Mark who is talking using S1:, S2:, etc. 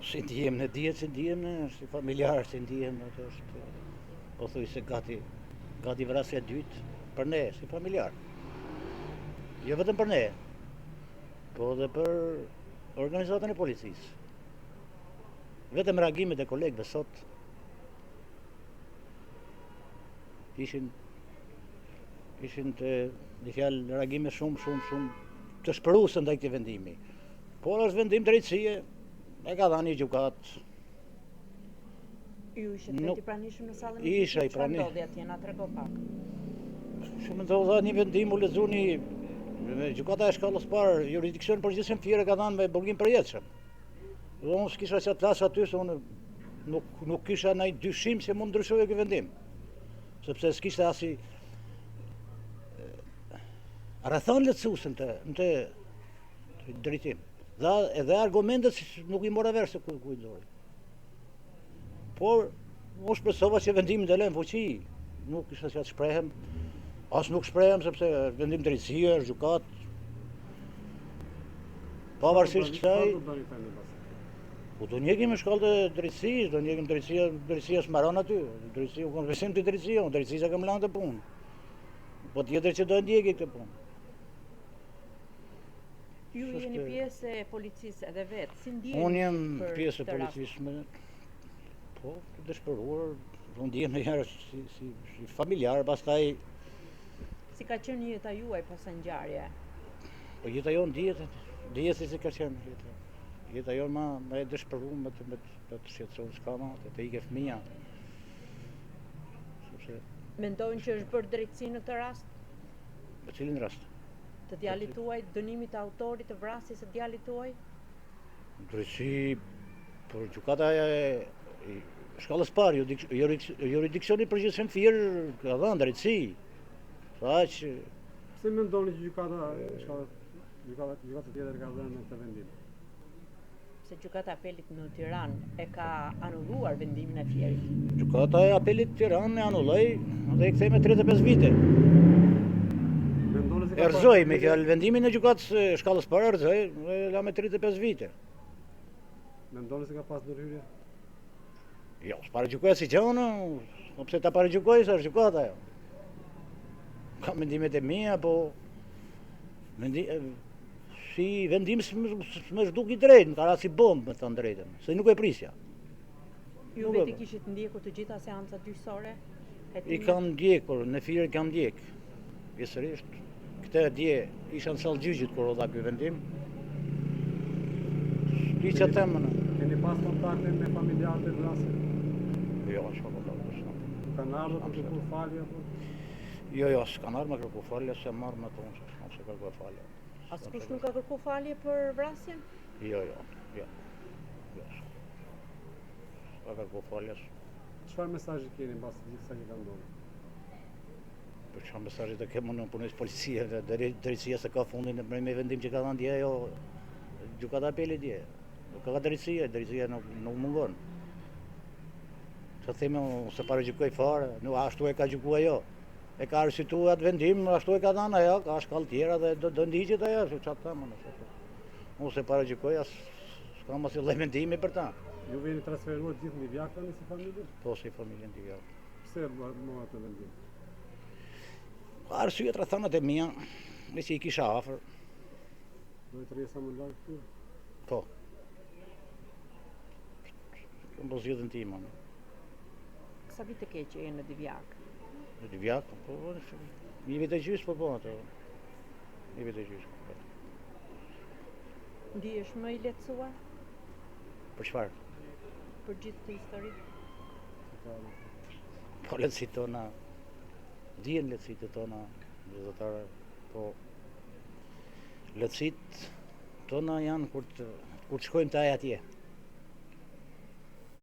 S1: Si ndihem në dihet, si ndihem në, si familjar, si ndihem në, është, po thuj se gati vrasja e dytë për ne, si familjar. Jo vetëm për ne, po edhe për organizatën e policisë. Vetëm reagimet e kolegëve sot ishin të një fjalë reagime shumë të shpërusë ndaj këtij vendimi. Por është vendim drejtësie, e ka dhënë gjykat.
S2: Ju ishte i pranishëm në sallën e
S1: Isha i
S2: pranishëm. Çfarë ndodhi atje, na trego pak.
S1: Shumë ndodha një vendim, u lexoni gjykata e shkallës parë, jurisdikcioni përgjithshëm fire ka dhënë me burgim përjetshëm. Dhe unë s'kisha që të flas aty se unë nuk kisha ndaj dyshim se mund ndryshoje ky vendim. Sepse s'kishte asi rrethon lehtësuese në të drejtim. Dhe edhe argumentet nuk i mora vesh se ku i dori. Por unë shpresova që vendimin të lënë fuqi, nuk kisha që të shprehem, as nuk shprehem sepse vendim drejtësie, është gjykat. Pavarësisht kësaj, po do njekim në shkallë të drejtësisë, do njekim drejtësia s'maron aty, drejtësia u kam besim të drejtësia, unë drejtësia kam lanë të punë. Po tjetër që do ndjeki këtë punë.
S2: Ju jeni pjesë e policisë edhe vetë, si ndjeni?
S1: Unë jem pjesë e policisë, po, të dëshpëruar, unë ndihem në herë si familjar, pastaj...
S2: Si ka qenë jeta juaj pas ngjarje?
S1: Po jeta jonë dihet se si ka qenë jeta. Jeta jonë ma e dëshpëruar, me të shqetësuar s'ka ma, të ike fëmija.
S2: Mendojnë që është bërë drejtësi në këtë rast?
S1: Në cilin rast?
S2: Të djalit tuaj, dënimit të autorit të vrasjes së djalit tuaj?
S1: Drejtësi, por gjykata e shkallës parë, jurisdikcioni përgjithshëm fire ka dhënë drejtësi. Pse
S3: mendoni që gjykata tjetër ka dhënë këtë vendim?
S2: Se gjykata e apelit në Tiranë e ka anulluar vendimin e Fierit.
S1: Gjykata e apelit Tiranë e anulloi dhe e kthei me 35 vite. Erëzoj me fjalë vendimin e gjykatës shkallës parë, erëzoj dhe la me 35 vite.
S3: Mendoni se ka pas ndërhyrje?
S1: Jo, s'pare gjykoj si gjënë, pse ta pare gjykoj, se është gjykata jo. Ka mendimet e mia, po si vendim s'më zhduk i drejtë, ka rasti bombë me të drejtën, se nuk e prisja.
S2: Ju veti kishit ndjekur të gjitha seancat gjyqësore?
S1: I kam ndjekur, në Fier kam ndjek. Pjesërisht, këtë dje isha në sallë gjyqit kur u dha ky vendim. Ti që temën.
S3: Keni pas kontakte me familjarët e vrasjes?
S1: Jo, s'ka kontakte.
S3: Kanë ardhur të kërkojnë falje apo?
S1: Jo, s'kan ardhur me kërku falje, se marr me tonë, se kërkoj falje.
S2: Askush nuk ka kërku falje për vrasjen?
S1: Jo. S'ka kërku falje.
S3: Çfarë mesazhi keni mbas gjithë sa që ka ndodhur?
S1: Për çfarë mesazhi të kem unë punoj policia, drejtësia se ka fundin me vendim që ka dhënë dje ajo gjykata e apelit dje. Ka drejtësia nuk mungon. Ço themi se para gjykoj fare, nuk ashtu e ka gjykuar ajo. E ka arsituar atë vendim, ashtu e ka dhënë ajo, ka shkallë tjera dhe do ndiqet ajo, çfarë them unë. Unë se para gjykoj as s'kam as lloj mendimi për ta.
S3: Ju vjen transferuar gjithë në Divjak tani si familje?
S1: Po, si familje në Divjak.
S3: Pse mua atë vendim?
S1: Arsyet rrethonat e mia, me që i kisha afër.
S3: Duhet rresa më larg këtu?
S1: Po. Këmë zgjidhjen time.
S2: Sa vite ke që je në Divjak?
S1: Në Divjak, po, një vit e gjysmë, po ato. Një vit e gjysmë.
S2: Ndihesh më i lehtësuar?
S1: Për çfarë?
S2: Për gjithë këtë histori?
S1: Po lehtësitë tona, dihen lehtësitë tona, vëzëtare, po lehtësitë tona janë kur të shkojmë të atje.